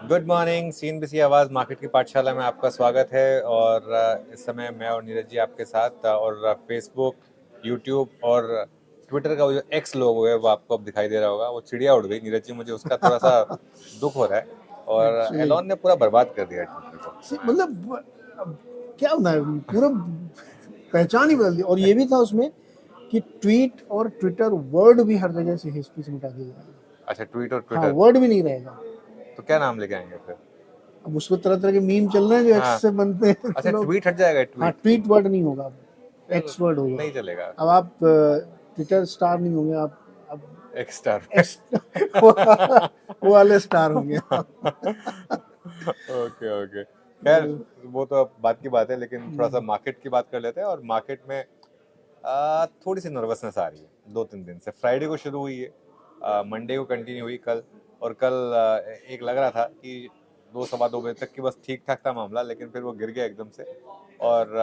Good morning. CNBC आवाज़ market की पाठशाला में आपका स्वागत है। और इस समय मैं और नीरज जी आपके साथ और फेसबुक, यूट्यूब और ट्विटर का वो जो एक्स लोगो है वो आपको अब दिखाई दे रहा होगा। वो चिड़िया उड़ गई नीरज जी, मुझे उसका थोड़ा सा दुख हो रहा है। और एक्चुअली एलॉन ने पूरा बर्बाद कर दिया ट्विटर को। मतलब अब क्या होना है, पूरा पहचान ही बदल दी। और ये भी था उसमें कि ट्वीट और ट्विटर वर्ड भी हर जगह से हिस्ट्री से मिटा दिया जाएगा। अच्छा, ट्वीट और हाँ, ट्विटर, वर्ड भी नहीं रहेगा। तो क्या नाम लेके आएंगे फिर? अब उसको तरह तरह के मीम चल रहे हैं जो एक्स हाँ, से बनते हैं तो अच्छा लोग। ट्वीट हट जाएगा, हाँ, ट्वीट ट्वीट वर्ड नहीं होगा, अब फिर एक्स वर्ड होगा। नहीं चलेगा। अब आप ट्विटर स्टार नहीं होंगे, आप अब एक्स स्टार एक्स वो वाले स्टार होंगे आप। ओके ओके, खैर वो तो अब बात की बात है, लेकिन थोड़ा सा मार्केट की बात कर लेते हैं। और मार्केट में थोड़ी सी नर्वसनेस आ रही है 2-3 दिन से। फ्राइडे को शुरू हुई है, मंडे को कंटिन्यू हुई कल। और कल एक लग रहा था कि 2 सवा 2 बजे तक की बस ठीक ठाक था मामला, लेकिन फिर वो गिर गया एकदम से। और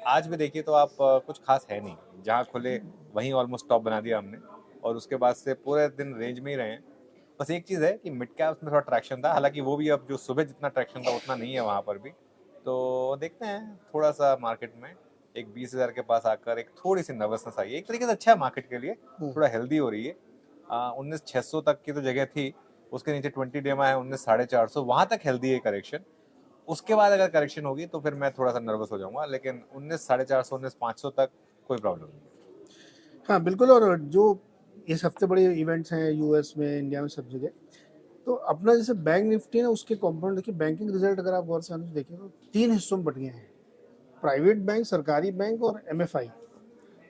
आज भी देखिए तो आप कुछ खास है नहीं, जहाँ खुले वहीं ऑलमोस्ट टॉप बना दिया हमने। और उसके बाद से पूरे दिन रेंज में ही रहे हैं। बस एक चीज़ है कि मिड कैप्स में थोड़ा ट्रैक्शन था, हालांकि वो भी अब जो सुबह जितना ट्रैक्शन था उतना नहीं है वहाँ पर भी। तो देखते हैं थोड़ा सा मार्केट में एक 20,000 के पास आकर एक थोड़ी सी नर्वसनेस आई है। एक तरीके से अच्छा है मार्केट के लिए, थोड़ा हेल्दी हो रही है। 19,600 तक की तो जगह थी, उसके नीचे 20 डे में है 19,450, वहाँ तक हेल्दी है करेक्शन। उसके बाद अगर करेक्शन होगी तो फिर मैं थोड़ा सा नर्वस हो जाऊंगा, लेकिन 19,450 19,500 तक कोई प्रॉब्लम नहीं है। हाँ बिल्कुल। और जो इस हफ्ते बड़े इवेंट्स हैं यूएस में, इंडिया में, सब जगह, तो अपना जैसे बैंक निफ्टी है ना, उसके कंपोनेंट देखिए। बैंकिंग रिजल्ट अगर आप गौर से देखें तो 3 हिस्सों में बट गए हैं: प्राइवेट बैंक, सरकारी बैंक और एमएफआई,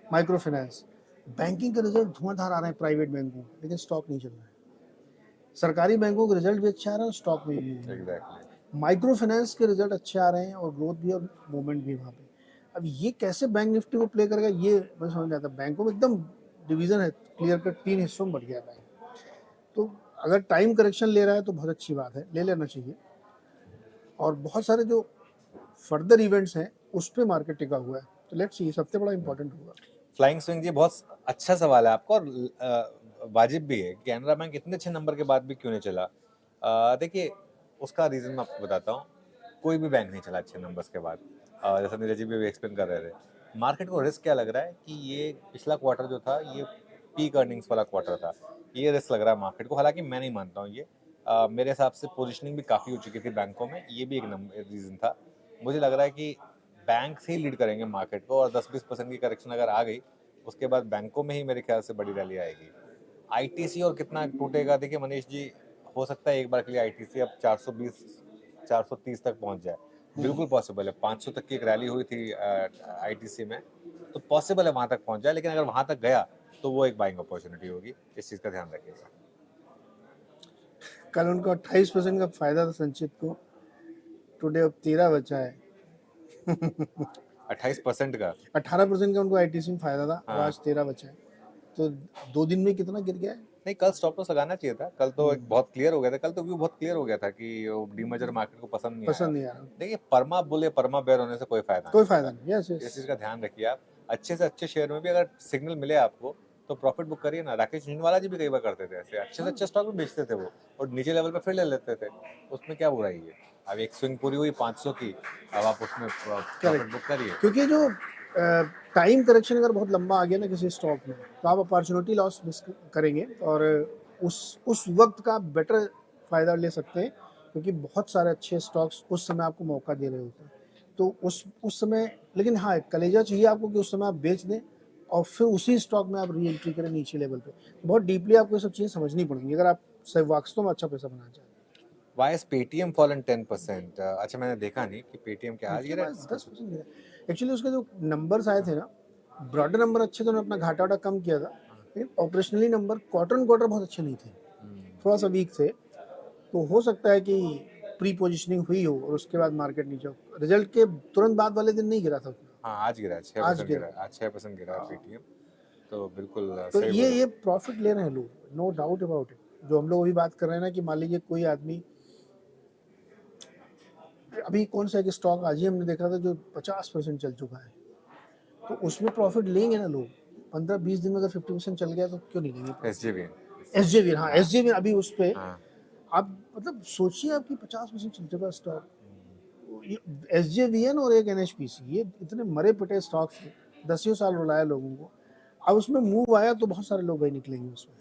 माइक्रो फाइनेंस। बैंकिंग के रिजल्ट धुआंधार आ रहे हैं प्राइवेट बैंकों, लेकिन स्टॉक नहीं चल रहा है। सरकारी बैंकों के रिजल्ट भी अच्छे आ रहे हैं और स्टॉक में भी नहीं है। एग्जैक्टली। माइक्रो फाइनेंस के रिजल्ट अच्छे आ रहे हैं और ग्रोथ भी और मूवमेंट भी वहाँ पे। अब ये कैसे बैंक निफ्टी को प्ले करेगा, ये मैं समझ नहीं आता। बैंकों में एकदम डिवीजन है, क्लियर कट 3 हिस्सों में बढ़ गया बैंक। तो अगर टाइम करेक्शन ले रहा है तो बहुत अच्छी बात है, ले लेना चाहिए। और बहुत सारे जो फर्दर इवेंट्स हैं उस पर मार्केट टिका हुआ है, तो लेट्स सी, इस हफ्ते बड़ा इंपॉर्टेंट होगा। फ्लाइंग स्विंग जी, बहुत अच्छा सवाल है आपका। और वाजिब भी है कि कैनरा बैंक इतने अच्छे नंबर के बाद भी क्यों नहीं चला। देखिए, उसका रीज़न मैं आपको बताता हूँ। कोई भी बैंक नहीं चला अच्छे नंबर्स के बाद। जैसा नीरज जी भी एक्सप्लेन कर रहे थे, मार्केट को रिस्क क्या लग रहा है कि ये पिछला क्वार्टर जो था ये पीक अर्निंग्स वाला क्वार्टर था। ये रिस्क लग रहा है मार्केट को, हालांकि मैं नहीं मानता हूँ ये। मेरे हिसाब से पोजिशनिंग भी काफ़ी हो चुकी थी बैंकों में, ये भी एक नंबर रीज़न था। मुझे लग रहा है कि बैंक से ही लीड करेंगे मार्केट को, और 10-20% की करेक्शन अगर आ गई उसके बाद बैंकों में ही मेरे ख्याल से बड़ी रैली आएगी। आईटीसी और कितना टूटेगा, देखिए मनीष जी, हो सकता है एक बार के लिए आईटीसी अब 420 430 तक पहुंच जाए। बिल्कुल पॉसिबल है। 500 तक की एक रैली हुई थी आईटीसी में, तो पॉसिबल है वहां तक पहुंच जाए। लेकिन अगर वहां तक गया तो वो एक बाइंग अपॉर्चुनिटी होगी, इस चीज का ध्यान रखिएगा। कल उनको 28% का फायदा था संचित को, टुडे अब 13 बचा है। 28% का? 18% का उनको आईटीसी में फायदा था, अब हाँ, आज 13 बचा है। तो 2 दिन में कितना गिर गया है। नहीं कल स्टॉप लॉस लगाना चाहिए था। कल तो एक बहुत क्लियर हो गया था, कल तो व्यू बहुत क्लियर हो गया था कि डीमर्जर मार्केट को पसंद नहीं आया। पसंद नहीं आ रहा, देखिए, परमा बुल या परमा बेयर होने से कोई फायदा कोई नहीं फायदा होता। नहीं। Yes yes. इस चीज़ का ध्यान रखिए आप। अच्छे से अच्छे शेयर में भी अगर सिग्नल मिले आपको तो प्रॉफिट बुक करिए ना। राकेश झुंझुनवाला जी भी कई बार करते थे ऐसे, अच्छे से अच्छे स्टॉक में बेचते थे वो, और नीचे लेवल पे फिर ले लेते थे। उसमें क्या बुराई है? अब एक स्विंग पूरी हुई 500 की, अब आप उसमें प्रॉफिट बुक करेक्ट। करिए। क्योंकि जो टाइम करेक्शन अगर बहुत लंबा आ गया ना किसी स्टॉक में, तो आप अपॉर्चुनिटी लॉस मिस करेंगे और उस वक्त का बेटर फ़ायदा ले सकते हैं, क्योंकि बहुत सारे अच्छे स्टॉक्स उस समय आपको मौका दे रहे होते हैं। तो उस समय, लेकिन हाँ, कलेजा चाहिए आपको कि उस समय आप बेच दें और फिर उसी स्टॉक में आप री एंट्री करें नीचे लेवल पे। बहुत डीपली आपको ये सब चीज़ें समझनी पड़ेंगी अगर आप सही वास्तव में अच्छा पैसा बनाना चाहते हैं। Why is Paytm fallen 10%? अच्छा, मैंने देखा नहीं कि पेटीएम क्या आज पेटीएम गिरा आज है। 10% गिरा। एक्चुअली उसके जो नंबर्स आए थे ना, ब्रॉडर नंबर अच्छे थे, उन्होंने अपना घाटा वाटा कम किया था, लेकिन ऑपरेशनली नंबर क्वार्टर क्वार्टर बहुत अच्छे नहीं थे, थोड़ा सा वीक थे। तो हो सकता है कि प्री पोजिशनिंग हुई हो और उसके बाद मार्केट नीचे हो। रिजल्ट के तुरंत बाद वाले दिन नहीं गिरा था उतना, हाँ, आज गिरा है, छः आज परसेंट गिरा गिरा। है, आज 6% गिरा है पेटीएम। तो बिल्कुल तो सही ये बोले। ये प्रॉफिट ले रहे हैं लोग, नो डाउट अबाउट इट। जो हम लोग अभी बात कर रहे हैं ना कि मान लीजिए कोई आदमी, अभी कौन सा एक स्टॉक आज ही हमने देखा था जो 50% चल चुका है, तो उसमें प्रॉफिट लेंगे ना लोग। 15-20 दिन में अगर 50% चल गया तो क्यों नहीं लेंगे S G profit. V S J V, हाँ, हाँ एस जे वी अभी उस पर हाँ आप मतलब सोचिए आपकी 50% चल चुका स्टॉक, SJVN और एक NHPC, ये इतने मरे पिटे स्टॉक्स थे, दसियों साल रुलाया लोगों को। अब उसमें मूव आया तो बहुत सारे लोग वही निकलेंगे उसमें।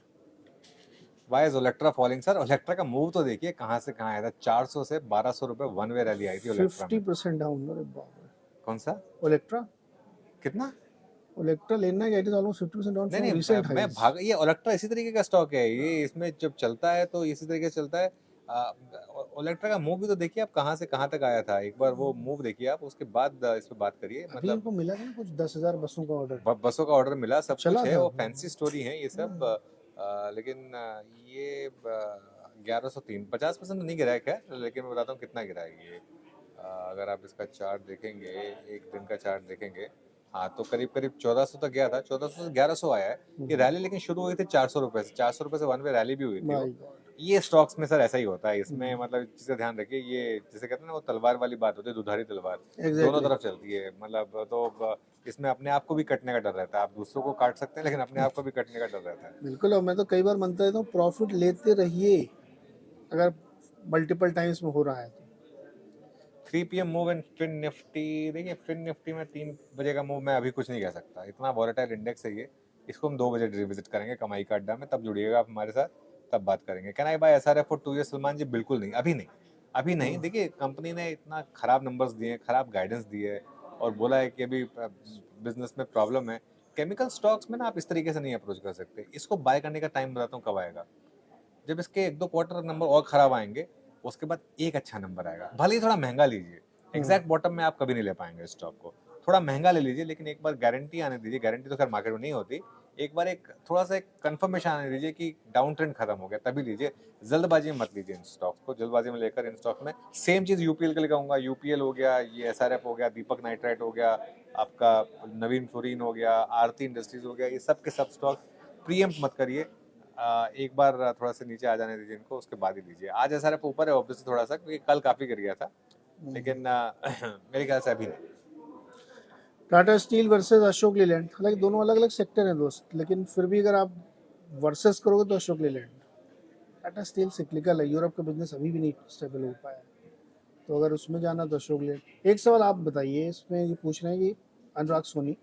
Why is Olectra falling sir? Olectra का मूव तो देखिए कहाँ से कहाँ आया था। 400 से 1200 रुपए वन वे रैली आई थी ओलेक्ट्रा में। 50% डाउन। अरे बाप रे। कौन सा? ओलेक्ट्रा, कितना? ओलेक्ट्रा लेना गया था ऑलमोस्ट 50% डाउन नहीं फ्रॉम नहीं, रिसेंट मैं हाइज। भाग, ये ओलेक्ट्रा इसी तरीके का स्टॉक है ये, इसमें जब चलता है तो इसी तरीके से चलता है। ओलेक्ट्रा का मूव भी तो देखिए आप कहाँ से कहाँ तक आया था, एक बार वो मूव देखिए आप, उसके बाद इस पे बात करिए। अभी मतलब इनको मिला था ना कुछ 10,000 बसों का ऑर्डर, बसों का ऑर्डर मिला, सब चला कुछ है, था। वो फैंसी स्टोरी है ये सब। लेकिन ये 1103 50% तो नहीं गिरा है खैर, लेकिन मैं बताता हूँ कितना गिरा है ये। अगर आप इसका चार्ट देखेंगे, एक दिन का चार्ट देखेंगे, हाँ तो करीब करीब 1400 तक गया था, 1400 से 1100 आया है ये रैली। लेकिन शुरू हुई थी 400 रुपए से, 400 रुपए से वन वे रैली भी हुई थी वो। My God. ये स्टॉक्स में सर ऐसा ही होता है, इसमें मतलब इस चीज़ का ध्यान रखिए, ये जिसे कहते हैं ना वो तलवार वाली बात होती है, दुधारी तलवार, दोनों एग्जैक्टली। तरफ चलती है। मतलब तो इसमें अपने आप को भी कटने का डर रहता है, आप दूसरों को काट सकते हैं लेकिन अपने आप को भी कटने का डर रहता है। बिल्कुल, और मैं तो कई बार मानता हूँ प्रॉफिट लेते रहिए अगर मल्टीपल टाइम्स में हो रहा है तो। 3 PM move in fin Nifty, देखिए फिन निफ्टी में 3 बजे का मूव मैं अभी कुछ नहीं कह सकता, इतना वॉलेटाइल इंडेक्स है ये। इसको हम 2 बजे रिविजिट करेंगे कमाई का अड्डा में, तब जुड़िएगा आप हमारे साथ, तब बात करेंगे। Can I buy SRF for 2 years Salman ji? बिल्कुल नहीं, अभी नहीं, अभी नहीं। देखिए कंपनी ने इतना खराब नंबर्स दिए हैं, खराब गाइडेंस दी है, और बोला है कि अभी बिजनेस में प्रॉब्लम है। केमिकल स्टॉक्स में ना आप इस तरीके से नहीं अप्रोच कर सकते। इसको बाय करने का टाइम बताता हूँ कब आएगा, जब इसके 1-2 क्वार्टर नंबर और खराब आएंगे, उसके बाद एक अच्छा नंबर आएगा। भले ही थोड़ा महंगा लीजिए, एग्जैक्ट बॉटम में आप कभी नहीं ले पाएंगे स्टॉक को, थोड़ा महंगा ले लीजिए, लेकिन एक बार गारंटी आने दीजिए। गारंटी तो खैर मार्केट में नहीं होती, एक बार एक थोड़ा सा एक कंफर्मेशन आने दीजिए कि डाउन ट्रेंड खत्म हो गया, तभी लीजिए। जल्दबाजी में मत लीजिए इन स्टॉक्स को, जल्दबाजी में लेकर इन स्टॉक में। सेम चीज यूपीएल के लिए कहूंगा, यूपीएल हो गया, ये SRF हो गया, दीपक नाइट्राइट हो गया, आपका नवीन फ्लोरिन हो गया, आरती इंडस्ट्रीज हो गया, ये सब के सब स्टॉक प्रीएम्प्ट मत करिए। एक बार थोड़ा सा नीचे आ जाने दीजिए इनको, उसके बाद ही लीजिए। आज SRF ऊपर है ऑब्वियसली थोड़ा सा, क्योंकि कल काफी गिर गया था, लेकिन मेरे ख्याल से अभी नहीं। टाटा स्टील वर्सेस अशोक लीलैंड, हालांकि दोनों अलग अलग सेक्टर हैं दोस्त, लेकिन फिर भी अगर आप वर्सेस करोगे तो अशोक लीलैंड। टाटा स्टील सिक्लिकल है, यूरोप का बिजनेस अभी भी नहीं स्टेबल हो पाया, तो अगर उसमें जाना तो अशोक लीलैंड। एक सवाल आप बताइए, इसमें ये पूछ रहे हैं कि अनुराग सोनी,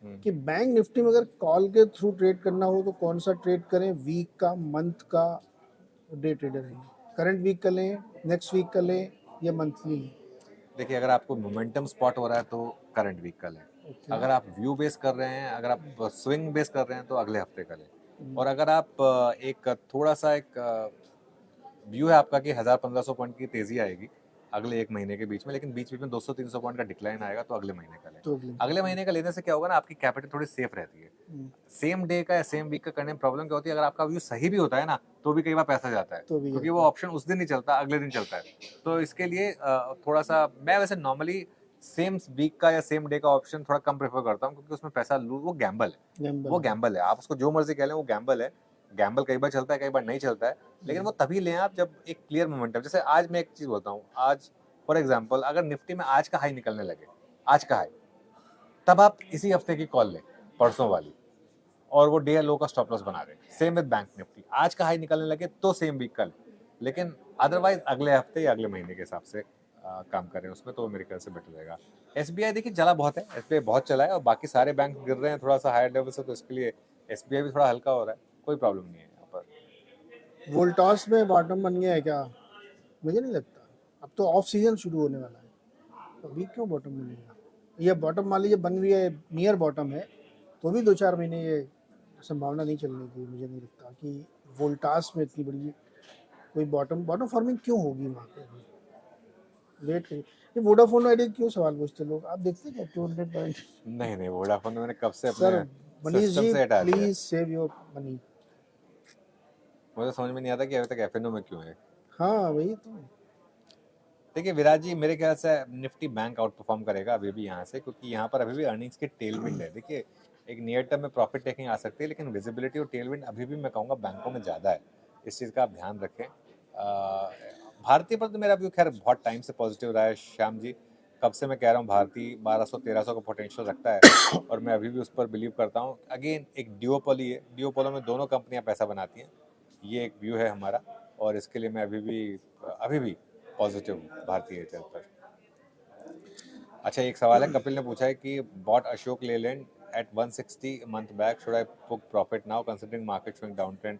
कि बैंक निफ्टी में अगर कॉल के थ्रू ट्रेड करना हो तो कौन सा ट्रेड करें, वीक का, मंथ का? डे ट्रेडर है, करंट वीक का लें, नेक्स्ट वीक का लें, या मंथली? देखिए अगर आपको मोमेंटम स्पॉट हो रहा है तो करंट वीक का लें। ओके। अगर आप व्यू बेस कर रहे हैं, अगर आप स्विंग बेस कर रहे हैं तो अगले हफ्ते का लें। और अगर आप एक थोड़ा सा एक व्यू है आपका कि 1000-1500 पॉइंट की तेजी आएगी अगले एक महीने के बीच में, लेकिन बीच बीच में 200-300 पॉइंट का डिक्लाइन आएगा, तो अगले महीने का लें। तो अगले महीने का लेने से क्या होगा ना, आपकी कैपिटल थोड़ी सेफ रहती है। सेम डे का या सेम वीक का करने में प्रॉब्लम क्या होती है, अगर आपका व्यू सही भी होता है ना, तो भी कई बार पैसा जाता है, तो भी क्योंकि जाता वो है। ऑप्शन उस दिन नहीं चलता, अगले दिन चलता है। तो इसके लिए थोड़ा सा मैं वैसे नॉर्मली सेम वीक का या सेम डे का ऑप्शन थोड़ा कम प्रेफर करता हूँ, क्योंकि उसमें पैसा वो गैम्बल है, वो गैम्बल है। आप उसको जो मर्जी कह लें, वो गैम्बल है। गैम्बल कई बार चलता है, कई बार नहीं चलता है, लेकिन वो तभी लें आप जब एक क्लियर मोमेंटम। जैसे आज मैं एक चीज बोलता हूँ, आज फॉर एग्जाम्पल अगर निफ्टी में आज का हाई निकलने लगे, आज का हाई, तब आप इसी हफ्ते की कॉल लें, परसों वाली, और वो डे लो का स्टॉप लॉस बना दे। सेम विद बैंक निफ्टी, आज का हाई निकलने लगे तो सेम वीक कल, लेकिन अदरवाइज अगले हफ्ते या अगले महीने के हिसाब से काम करें उसमें, तो मेरे ख्याल से बेटर रहेगा। SBI देखिए चला बहुत है, SBI बहुत चला है, और बाकी सारे बैंक गिर रहे हैं थोड़ा सा हायर लेवल से, तो इसके लिए SBI भी थोड़ा हल्का हो रहा है, कोई प्रॉब्लम नहीं है यहाँ पर। वोल्टास में बॉटम बन गया है क्या? मुझे नहीं लगता, अब तो ऑफ सीजन शुरू होने वाला है, तो अभी क्यों बॉटम बनेगा? ये बॉटम मान लीजिए बन भी है, नियर बॉटम है, तो भी 2-4 महीने ये संभावना नहीं चलने की। मुझे नहीं लगता कि वोल्टास में इतनी बड़ी कोई बॉटम बॉटम फॉर्मिंग क्यों होगी वहाँ पे अभी। वेट करिए। ये वोडाफोन आइडिया क्यों सवाल पूछते लोग, आप देखते क्या 200 पॉइंट? नहीं नहीं, वोडाफोन मैंने कब से सर, अपने मनीष सिस्टम जी से हटा दिया। Please save your money. मुझे समझ में नहीं आता कि अभी तक FNO में क्यों है। हाँ वही तो। देखिए विराज जी, मेरे ख्याल से निफ्टी बैंक आउट परफॉर्म करेगा अभी भी यहाँ से, क्योंकि यहाँ पर अभी भी अर्निंग्स की टेलविंड है। देखिए एक नियर टर्म में प्रॉफिट टेकिंग आ सकती है, लेकिन विजिबिलिटी और टेलविंड अभी भी मैं कहूँगा बैंकों में ज़्यादा है। इस चीज़ का आप ध्यान रखें। भारतीय पर तो मेरा व्यू खैर बहुत टाइम से पॉजिटिव रहा है श्याम जी, कब से मैं कह रहा हूँ भारतीय 1200-1300 का पोटेंशियल रखता है, और मैं अभी भी उस पर बिलीव करता हूँ। अगेन एक ड्यूओपोली है, ड्यूओपोलो में दोनों कंपनियाँ पैसा बनाती हैं, ये एक व्यू है हमारा। और इसके लिए मैं अभी भी पॉजिटिव हूँ भारतीय एयरटेल पर। अच्छा, एक सवाल है, कपिल ने पूछा है कि bought Ashok Leyland at 160 month back, should I book profit now considering market showing down trend?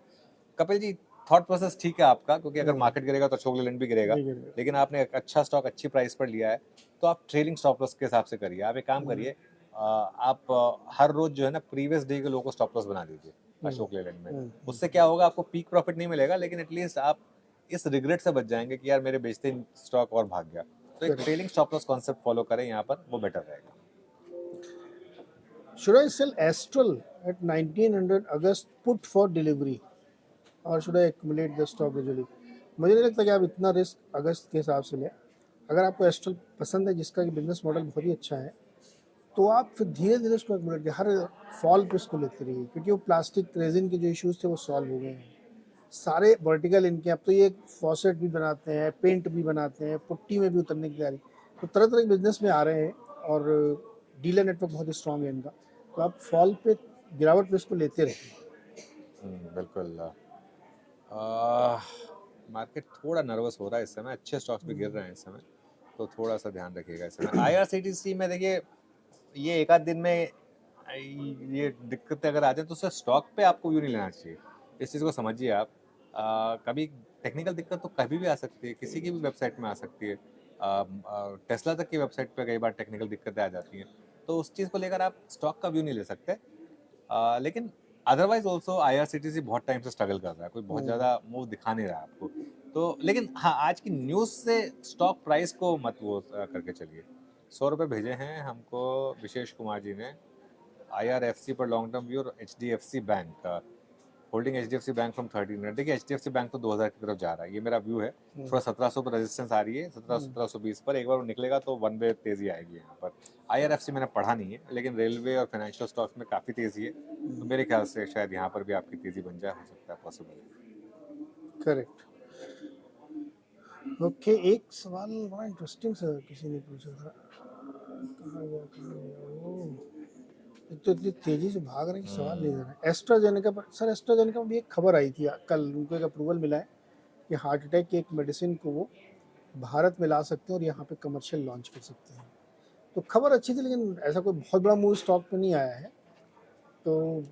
Kapil ji, thought process ठीक है आपका, क्योंकि अगर मार्केट गिरेगा तो अशोक लेलैंड भी गिरेगा, लेकिन आपने एक अच्छा स्टॉक अच्छी प्राइस पर लिया है, तो आप ट्रेलिंग स्टॉप लॉस के हिसाब से करिए। आप एक काम करिए, आप हर रोज जो है ना प्रीवियस डे के लो को स्टॉप लॉस बना दीजिए अशोक लेलैंड में। उससे क्या होगा, आपको पीक प्रॉफिट नहीं मिलेगा, लेकिन एटलीस्ट आप इस रिग्रेट से बच जाएंगे कि यार मेरे बेचते ही स्टॉक और भाग गया। तो एक trailing stop loss concept follow करें यहाँ पर, वो बेटर रहेगा। Should I sell Astral at 1900 August put for delivery or should I accumulate the stock gradually? मुझे नहीं लगता कि आप इतना रिस्क अगस्त के हिसाब से लें। अगर आपको एस्ट्रल पसंद है, जिसका कि बिजनेस मॉडल बहुत ही अच्छा है, तो आप फिर धीरे धीरे इसको एक्यूमुलेट हर फॉल पे इसको लेते रहिए, क्योंकि वो प्लास्टिक रेजिन के जो इश्यूज थे वो सॉल्व हो गए हैं। सारे वर्टिकल इनके, अब तो ये फॉसेट भी बनाते हैं, पेंट भी बनाते हैं, पुट्टी में भी उतरने की तैयारी, तो तरह तरह के बिजनेस में आ रहे हैं और डीलर नेटवर्क बहुत स्ट्रांग है इनका। तो आप फॉल पे, गिरावट पे इसको लेते रहिए। बिल्कुल। मार्केट थोड़ा नर्वस हो रहा है इस समय, अच्छे स्टॉक्स भी गिर रहे हैं इस समय, तो थोड़ा सा ध्यान रखिएगा इस समय। IRCTC में देखिए, ये एक आध दिन में ये दिक्कतें अगर आ जाए तो उससे स्टॉक पे आपको व्यू नहीं लेना चाहिए। इस चीज़ को समझिए आप। कभी टेक्निकल दिक्कत तो कभी भी आ सकती है, किसी की भी वेबसाइट में आ सकती है। टेस्ला तक की वेबसाइट पे कई बार टेक्निकल दिक्कतें आ जाती हैं, तो उस चीज़ को लेकर आप स्टॉक का व्यू नहीं ले सकते। लेकिन अदरवाइज ऑल्सो IRCTC बहुत टाइम से स्ट्रगल कर रहा है, कोई बहुत ज़्यादा मूव दिखा नहीं रहा है आपको। तो लेकिन हाँ, आज की न्यूज़ से स्टॉक प्राइस को मत वो करके चलिए। 100 रुपये भेजे हैं हमको विशेष कुमार जी ने IRFC पर लॉन्ग टर्म व्यू और HDFC bank holding HDFC bank from 1300। देखिए HDFC बैंक तो 2000 की तरफ जा रहा है, ये मेरा व्यू है। थोड़ा 1700 पर रेजिस्टेंस आ रही है, 1720 पर एक बार वो निकलेगा तो वन वे तेजी आएगी यहाँ पर। IRFC मैंने पढ़ा नहीं है, लेकिन रेलवे और फाइनेंशियल स्टॉक्स में काफ़ी तेजी है, तो मेरे ख्याल से शायद यहाँ पर भी आपकी तेजी बन जाए, हो सकता है पॉसिबल। करेक्ट। ओके, एक सवाल बड़ा इंटरेस्टिंग सा किसी ने पूछा था, कहाँ गया वो, एक तो इतनी तेजी से भाग रहे हैं कि सवाल नहीं दे रहे। एस्ट्राजेनेका पर, सर एस्ट्राजेनेका में भी एक खबर आई थी कल, उनको एक अप्रूवल मिला है कि हार्ट अटैक की एक मेडिसिन को वो भारत में ला सकते हैं और यहाँ पे कमर्शियल लॉन्च कर सकते हैं। तो खबर अच्छी थी, लेकिन ऐसा कोई बहुत बड़ा मूव स्टॉक पे नहीं आया है, तो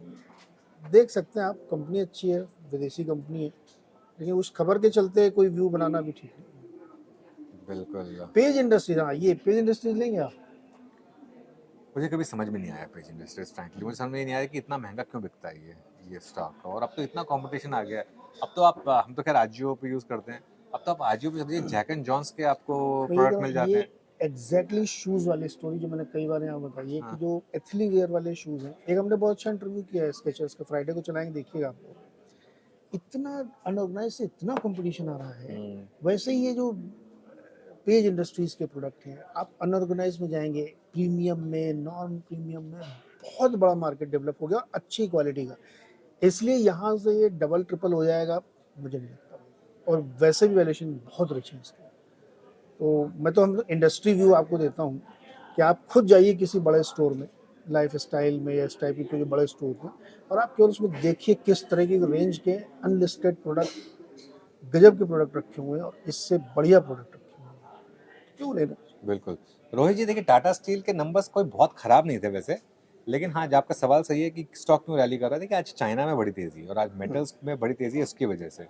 देख सकते हैं आप। कंपनी अच्छी है, विदेशी कंपनी है, लेकिन उस खबर के चलते कोई व्यू बनाना भी ठीक नहीं। बिल्कुल। पेज इंडस्ट्रीज, हाँ ये पेज इंडस्ट्रीज लेंगे आप? मुझे कभी समझ में नहीं आया पेज इंडस्ट्रीज, फ्रैंकली मुझे समझ में नहीं आया कि इतना महंगा क्यों बिकता है ये स्टॉक। और अब तो इतना कंपटीशन आ गया है। अब तो आप, हम तो खैर आजियो पे यूज़ करते हैं, अब तो आप आजियो पे चलिए, जैक एंड जॉन्स के आपको प्रोडक्ट मिल जाते हैं। एग्जैक्टली शूज वाली स्टोरी जो मैंने कई बार यहाँ बताई है, कि जो एथली वेयर वाले शूज हैं, एक हमने बहुत अच्छा इंटरव्यू किया है स्केचर्स का, फ्राइडे को चलाएंगे, देखिएगा आपको। इतना अनऑर्गेनाइज से इतना कंपटीशन आ रहा है। वैसे ही ये जो पेज इंडस्ट्रीज के प्रोडक्ट हैं, आप अनऑर्गेनाइज में जाएंगे, प्रीमियम में, नॉन प्रीमियम में बहुत बड़ा मार्केट डेवलप हो गया, अच्छी क्वालिटी का। इसलिए यहाँ से ये डबल ट्रिपल हो जाएगा मुझे नहीं लगता, और वैसे भी वैल्यूएशन बहुत रिच है इसके। तो मैं तो हम इंडस्ट्री व्यू आपको देता हूँ कि आप खुद जाइए किसी बड़े स्टोर में, लाइफ स्टाइल में या इस टाइप के कोई बड़े स्टोर में, और आप केवल उसमें देखिए किस तरह की रेंज के अनलिस्टेड प्रोडक्ट, गजब के प्रोडक्ट रखे हुए हैं, और इससे बढ़िया प्रोडक्ट रखे हुए हैं, क्यों लेना। बिल्कुल रोहित जी, देखिए टाटा स्टील के नंबर्स कोई बहुत खराब नहीं थे वैसे, लेकिन हाँ, जो आपका सवाल सही है कि स्टॉक क्यों रैली कर रहा है। देखिए आज चाइना में बड़ी तेजी और आज मेटल्स में बड़ी तेजी है इसकी वजह से,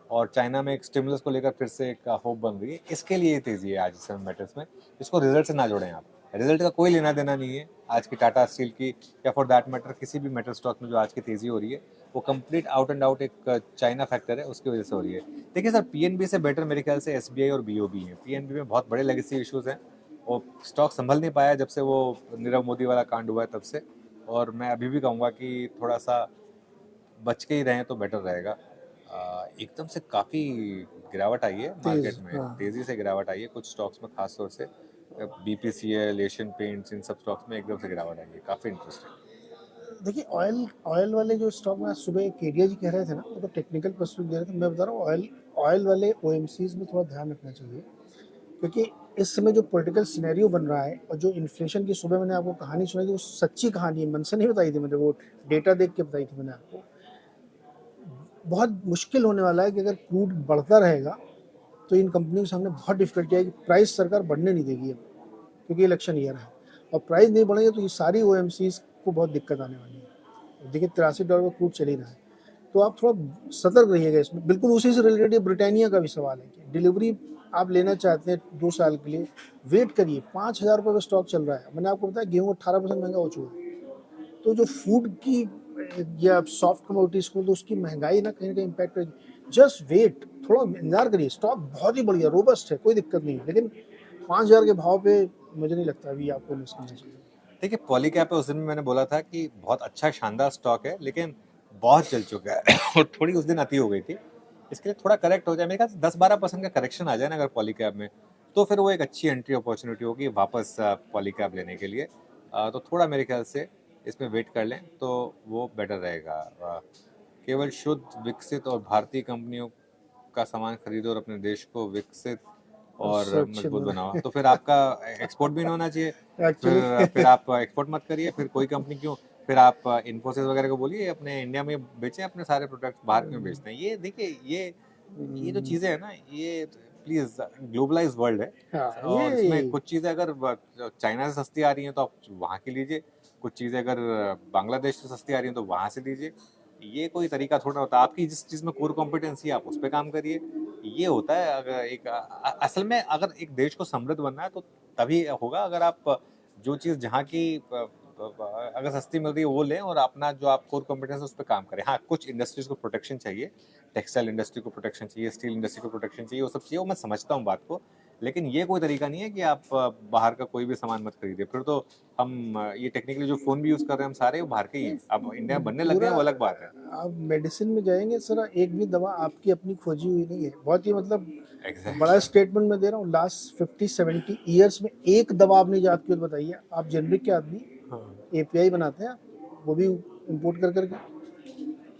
और चाइना में एक स्टिमुलस को लेकर फिर से एक होप बन रही है, इसके लिए तेजी है आज इस समय मेटल्स में। इसको रिजल्ट से ना जोड़ें आप, रिजल्ट का कोई लेना देना नहीं है आज की टाटा स्टील की, या फॉर दैट मैटर किसी भी मेटल स्टॉक में जो आज की तेजी हो रही है, वो कंप्लीट आउट एंड आउट एक चाइना फैक्टर है, उसकी वजह से हो रही है। देखिए सर, पीएनबी से बेटर मेरे ख्याल से एसबीआई और बीओबी है। पीएनबी में बहुत बड़े लेगेसी इश्यूज हैं, और स्टॉक संभल नहीं पाया जब से वो नीरव मोदी वाला कांड हुआ है तब से, और मैं अभी भी कहूँगा कि थोड़ा सा बच के ही रहें तो बेटर रहेगा। एकदम से काफ़ी गिरावट आई है मार्केट में, तेज़ी से गिरावट आई है कुछ स्टॉक्स में, खास तौर से BPCL, एशियन पेंट्स, इन सब स्टॉक्स में एकदम से गिरावट आई है, काफ़ी इंटरेस्टिंग। देखिए ऑयल वाले जो स्टॉक में आज सुबह केडिया जी कह रहे थे ना, वो तो टेक्निकल पर्सपेक्टिव दे रहे थे, मैं बता रहा हूँ ऑयल वाले OMCs में थोड़ा ध्यान रखना चाहिए, क्योंकि इस समय जो पॉलिटिकल सिनेरियो बन रहा है, और जो इन्फ्लेशन की सुबह मैंने आपको कहानी सुनाई थी, वो सच्ची कहानी है, मन से नहीं बताई थी मैंने, वो डेटा देख के बताई थी मैंने आपको। बहुत मुश्किल होने वाला है कि अगर क्रूड बढ़ता रहेगा तो इन कंपनियों के सामने बहुत डिफिकल्टी आएगी। प्राइस सरकार बढ़ने नहीं देगी अब, क्योंकि इलेक्शन ईयर है, और प्राइस नहीं बढ़ेंगे तो ये सारी ओ को बहुत दिक्कत आने वाली है। देखिए $83 का क्रूड चल ही रहा है, तो आप थोड़ा सतर्क रहिएगा इसमें। बिल्कुल उसी से रिलेटेड ब्रिटानिया का भी सवाल है कि डिलीवरी आप लेना चाहते हैं 2 साल के लिए, वेट करिए। ₹5,000 का स्टॉक चल रहा है। मैंने आपको बताया गेहूँ 18% महंगा हो चुका है। तो जो फूड की या सॉफ्ट कमोडिटीज को, तो उसकी महंगाई ना कहीं इम्पैक्ट करेगी। जस्ट वेट, थोड़ा इंतजार करिए। स्टॉक बहुत ही बढ़िया रोबस्ट है, कोई दिक्कत नहीं है, लेकिन 5,000 के भाव पे मुझे नहीं लगता अभी आपको इन्वेस्ट करना चाहिए। देखिए पॉलीकैब पे उस दिन भी मैंने बोला था कि बहुत अच्छा शानदार स्टॉक है, लेकिन बहुत चल चुका है और थोड़ी उस दिन अति हो गई थी। इसके लिए थोड़ा करेक्ट हो जाए, मेरे ख्याल से 10-12% का करेक्शन आ जाए ना अगर पॉलीकैब में, तो फिर वो एक अच्छी एंट्री अपॉर्चुनिटी होगी वापस पॉलीकैब लेने के लिए। तो थोड़ा मेरे ख्याल से इसमें वेट कर लें तो वो बेटर रहेगा। केवल शुद्ध, विकसित और भारतीय कंपनियों का सामान खरीदो और अपने देश को विकसित और और सुरक्षित मजबूत बनाओ। बना तो फिर आपका एक्सपोर्ट भी नहीं होना चाहिए। एक्चुअली। फिर आप एक्सपोर्ट मत करिए, फिर कोई कंपनी क्यों, फिर आप इन्फोसिस वगैरह को बोलिए अपने इंडिया में बेचें अपने सारे प्रोडक्ट्स, बाहर क्यों बेचते हैं। ये देखिए ये जो चीज़ें हैं ना, ये प्लीज ग्लोबलाइज वर्ल्ड है, हाँ और इसमें ये कुछ चीज़ें अगर चाइना से सस्ती आ रही हैं तो आप वहाँ की लीजिए, कुछ चीज़ें अगर बांग्लादेश से सस्ती आ रही हैं तो वहाँ से लीजिए। ये कोई तरीका थोड़ा होता है। आपकी जिस चीज़ में कोर कॉम्पिटेंसी है आप उस पर काम करिए। ये होता है। अगर असल में अगर एक देश को समृद्ध बनना है तो तभी होगा अगर आप जो चीज़ जहाँ की अगर सस्ती मिल रही है वो लें और अपना जो आप कोर कॉम्पिटेंस है उस पर काम करें। हाँ, कुछ इंडस्ट्रीज को प्रोटेक्शन चाहिए, टेक्सटाइल इंडस्ट्री को प्रोटेक्शन चाहिए, स्टील इंडस्ट्री को प्रोटेक्शन चाहिए, वो सब चाहिए, वो मैं समझता हूँ बात को, लेकिन ये कोई तरीका नहीं है कि आप बाहर का कोई भी सामान मत खरीदिए। फिर तो हम ये टेक्निकली जो फ़ोन भी यूज़ कर रहे हैं हम सारे वो बाहर के ही हैं। अब इंडिया में बनने लग गए पूरा, हैं वो अलग बात है। आप मेडिसिन में जाएंगे सर, एक भी दवा आपकी अपनी खोजी हुई नहीं है। बहुत ही मतलब बड़ा एग्जैक्टली। स्टेटमेंट मैं दे रहा हूँ। लास्ट 50-70 ईयर्स में एक दवा आपने याद क्यों बताइए। आप जेनरिक के आदमी, हाँ। एपीआई बनाते हैं, वो भी इंपोर्ट कर करके।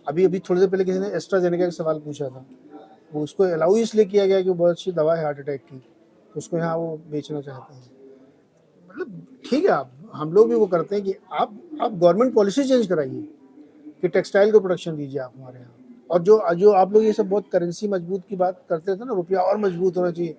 अभी अभी थोड़ी देर पहले किसी ने एस्ट्राजेनेका का सवाल पूछा था, वो उसको अलाउ इसलिए किया गया कि वो बहुत अच्छी दवा है हार्ट अटैक की, तो उसको यहाँ वो बेचना चाहते हैं। मतलब ठीक है, आप हम लोग भी वो करते हैं कि आप गवर्नमेंट पॉलिसी चेंज कराइए कि टेक्सटाइल को प्रोडक्शन दीजिए आप हमारे यहाँ। और जो जो आप लोग ये सब बहुत करेंसी मजबूत की बात करते थे ना, रुपया और मजबूत होना चाहिए।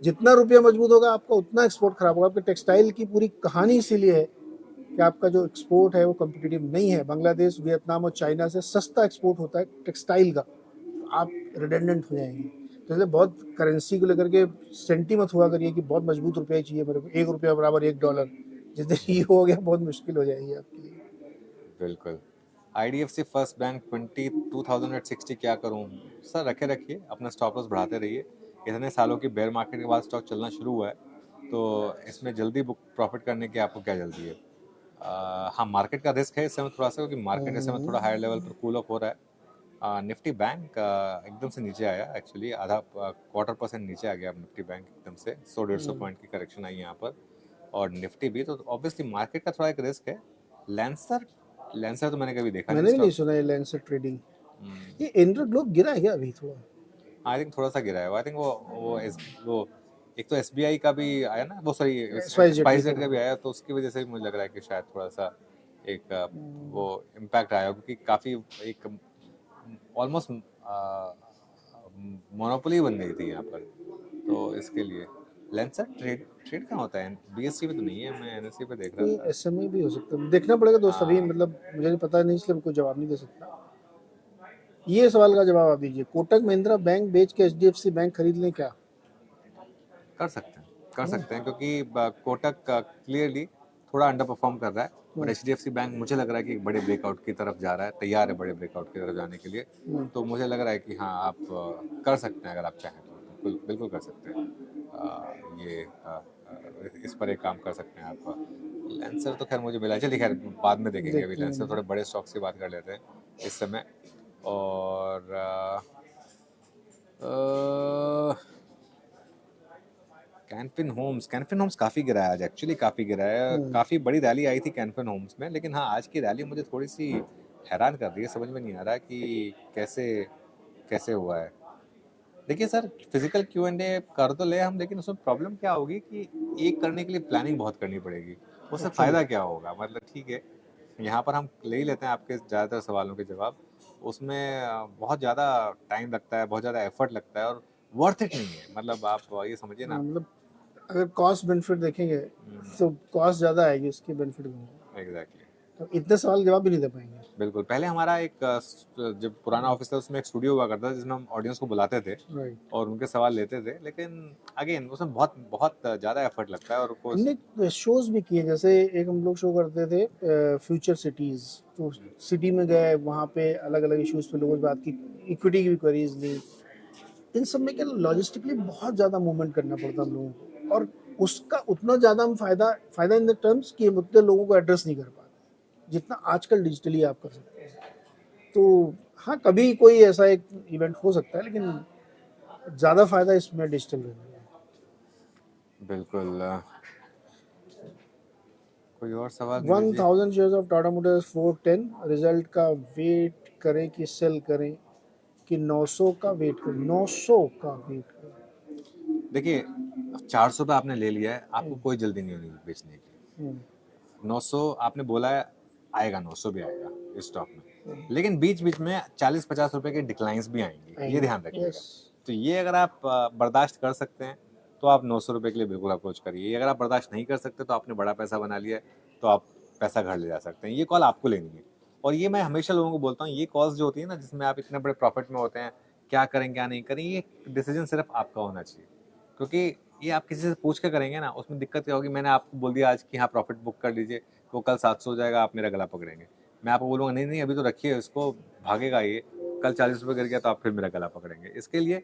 जितना रुपया मजबूत होगा आपका उतना एक्सपोर्ट खराब होगा। आपके टेक्सटाइल की पूरी कहानी इसीलिए है कि आपका जो एक्सपोर्ट है वो कम्पिटिटिव नहीं है। बांग्लादेश, वियतनाम और चाइना से सस्ता एक्सपोर्ट होता है टेक्सटाइल का, तो आप रिडेंडेंट हो जाएंगे। तो इसलिए बहुत करेंसी को लेकर के सेंटी मत हुआ करिए कि बहुत मजबूत रुपया चाहिए मेरे को, ₹1 बराबर $1। जिस दिन ये हो गया बहुत मुश्किल हो जाएगी आपके लिए। बिल्कुल। आईडीएफसी फर्स्ट बैंक 22,060 क्या करूं? सर रखे रखिए, अपना स्टॉप लॉस बढ़ाते रहिए। इतने सालों की बेयर मार्केट के बाद स्टॉक चलना शुरू हुआ है, तो इसमें जल्दी बुक प्रॉफिट करने की आपको क्या जल्दी है? हाँ, मार्केट का रिस्क है इस समय थोड़ा सा, क्योंकि मार्केट इस समय थोड़ा हायर लेवल पर कूल ऑफ हो रहा है। निफ्टी बैंक एकदम से नीचे आया, एक्चुअली आधा क्वार्टर परसेंट नीचे आ गया निफ्टी बैंक एकदम से। 100-150 पॉइंट की करेक्शन आई यहाँ पर, और निफ्टी भी। तो ऑब्वियसली मार्केट का थोड़ा एक रिस्क है। लैंसर लैंसर तो मैंने कभी देखा नहीं मैंने भी नहीं स्टॉक। सुना ये लैंसर ट्रेडिंग। ये इंटर ग्लोब गिरा है क्या अभी थोड़ा? आई थिंक थोड़ा सा गिरा है। आई थिंक वो एक तो एसबीआई का भी आया ना, वो सॉरी स्पाइस जेट भी स्पाइस जेट का थोड़ा। भी आया, तो उसकी वजह से भी मुझे लग रहा है कि शायद थोड़ा सा एक वो इम्पैक्ट आया, क्योंकि काफ़ी एक ऑलमोस्ट मोनोपोली बन गई थी यहाँ पर, तो इसके लिए। लेंसर ट्रेड ट्रेड कहाँ होता है? बीएससी पे तो नहीं है, मैं एनएससी पे देख रहा कोई था। एसएमई भी हो सकता है, देखना पड़ेगा दोस्त। अभी हाँ, मतलब मुझे नहीं पता, नहीं, इसलिए मैं कोई जवाब नहीं दे सकता। ये सवाल का जवाब आप दीजिए, कोटक महिंद्रा बैंक बेच के एचडीएफसी बैंक खरीद लें क्या? कर सकते हैं, कर सकते हैं, क्योंकि कोटक क्लियरली थोड़ा अंडर परफॉर्म कर रहा है, और हम्म, एच बैंक मुझे लग रहा है कि एक बड़े ब्रेकआउट की तरफ जा रहा है, तैयार है बड़े ब्रेकआउट की तरफ जाने के लिए। हम्म। तो मुझे लग रहा है कि हाँ, आप कर सकते हैं अगर आप चाहें तो, बिल्कुल बिल्कुल कर सकते हैं। ये इस पर एक काम कर सकते हैं आप। लेंसर तो खैर मुझे मिला, चलिए खैर बाद में देखेंगे। अभी देखते लेंसर हैं। थोड़े बड़े स्टॉक्स की बात कर लेते हैं इस समय। और कैनफिन होम्स काफ़ी गिरा है आज, एक्चुअली काफ़ी गिरा है। काफ़ी बड़ी रैली आई थी कैनफिन होम्स में, लेकिन हाँ, आज की रैली मुझे थोड़ी सी हैरान कर रही है। समझ में नहीं आ रहा कि कैसे कैसे हुआ है। देखिए सर, फिजिकल Q&A कर तो ले हम, लेकिन उसमें प्रॉब्लम क्या होगी कि एक करने के लिए प्लानिंग बहुत करनी पड़ेगी। उससे एक्चुअली फ़ायदा क्या होगा? मतलब ठीक है, यहाँ पर हम ले ही लेते हैं आपके ज़्यादातर सवालों के जवाब, उसमें बहुत ज़्यादा टाइम लगता है, बहुत ज़्यादा एफर्ट लगता है और वर्थ इट नहीं है। मतलब आप ये समझिए ना। हाँ, मतलब अगर कॉस्ट बेनिफिट देखेंगे तो कॉस्ट ज़्यादा आएगी, उसकी बेनिफिट कम होगा। एग्जैक्टली। तो इतने सवाल जवाब भी नहीं दे पाएंगे। बिल्कुल। पहले हमारा एक जब पुराना ऑफिस था उसमें एक स्टूडियो हुआ करता था जिसमें हम ऑडियंस को बुलाते थे राइट। और उनके सवाल लेते थे, लेकिन अगेन उसमें बहुत बहुत ज़्यादा एफर्ट लगता है और कुछ। हमने शोज भी किए, जैसे एक हम लोग शो करते थे फ्यूचर सिटीज, तो सिटी में गए, वहाँ पे अलग अलग इश्यूज पे लोगों से बात की, इक्विटी की भी क्वेरीज ली। इन सब में क्या लॉजिस्टिकली बहुत ज़्यादा मूवमेंट करना पड़ता हम लोगों को, और उसका उतना ज़्यादा हम फायदा इन द टर्म्स कि हम उतने लोगों को एड्रेस नहीं कर पाते जितना आजकल डिजिटली आप कर सकते हैं। तो हाँ, कभी कोई ऐसा एक इवेंट हो सकता है, लेकिन ज़्यादा फायदा इसमें डिजिटल रहने का है। बिल्कुल। कोई और सवाल दे दीजिए। 1000 shares of Tata Motors 410, result का वेट करें कि सेल करें, कि 900 का वेट करें? 900 का वेट करें। देखिए, 400 पे आपने ले लिया है, आपको कोई जल्दी नहीं होगी बेचने की। हम्म, 900 आपने बोला है, आएगा, 900 भी आएगा इस स्टॉक में, लेकिन बीच बीच में 40-50 रुपए के डिक्लाइंस भी आएंगे, ये ध्यान रखिएगा। यस। तो ये अगर आप बर्दाश्त कर सकते हैं तो आप 900 रुपए के लिए बिल्कुल अप्रोच करिए। ये अगर आप बर्दाश्त नहीं कर सकते तो आपने बड़ा पैसा बना लिया है, तो आप पैसा घर ले जा सकते हैं। ये कॉल आपको लेनी है। और ये मैं हमेशा लोगों को बोलता हूँ, ये कॉल्स जो होती है ना जिसमें आप इतने बड़े प्रॉफिट में होते हैं, क्या करें क्या नहीं करें, ये डिसीजन सिर्फ आपका होना चाहिए। क्योंकि ये आप किसी से पूछ के करेंगे ना, उसमें दिक्कत क्या होगी, मैंने आपको बोल दिया आज कि हाँ प्रॉफिट बुक कर लीजिए, वो कल 700 हो जाएगा, आप मेरा गला पकड़ेंगे। मैं आपको बोलूँगा नहीं नहीं अभी तो रखिए इसको, भागेगा ये, कल 40 रुपये गिर गया तो आप फिर मेरा गला पकड़ेंगे। इसके लिए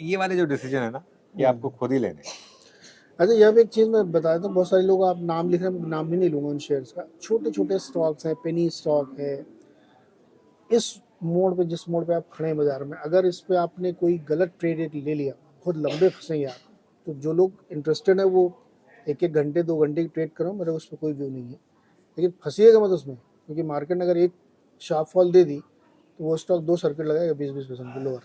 ये वाले जो डिसीजन है ना, ये आपको खुद ही लेने हैं। अच्छा, यह भी एक चीज़ मैं बताया था, बहुत सारे लोग, आप नाम लिख रहे हैं, नाम भी नहीं लूंगा उन शेयर्स का, छोटे छोटे स्टॉक्स हैं, पेनी स्टॉक है। इस मोड़ पे, जिस मोड़ पे आप खड़े हैं बाजार में, अगर इस पे आपने कोई गलत ट्रेड ले लिया, बहुत लंबे फंसेंगे आप। तो जो लोग इंटरेस्टेड है वो एक एक घंटे 2 घंटे की ट्रेड करो, मेरा उस पर कोई व्यू नहीं है, लेकिन फंसीएगा मत उसमें, क्योंकि मार्केट ने अगर एक शार्प फॉल दे दी तो वो स्टॉक 2 सर्किट लगाएगा 20-20% की लोअर,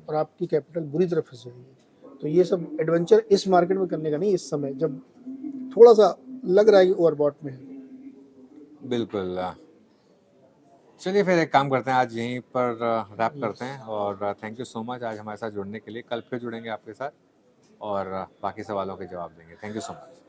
और आपकी कैपिटल बुरी तरह फंस जाएगी। तो ये सब एडवेंचर इस मार्केट में करने का नहीं, इस समय जब थोड़ा सा लग रहा है कि ओवरबॉट में है। बिल्कुल। चलिए फिर एक काम करते हैं, आज यहीं पर रैप करते हैं। और थैंक यू सो मच आज हमारे साथ जुड़ने के लिए। कल फिर जुड़ेंगे आपके साथ और बाकी सवालों के जवाब देंगे। Thank you so much.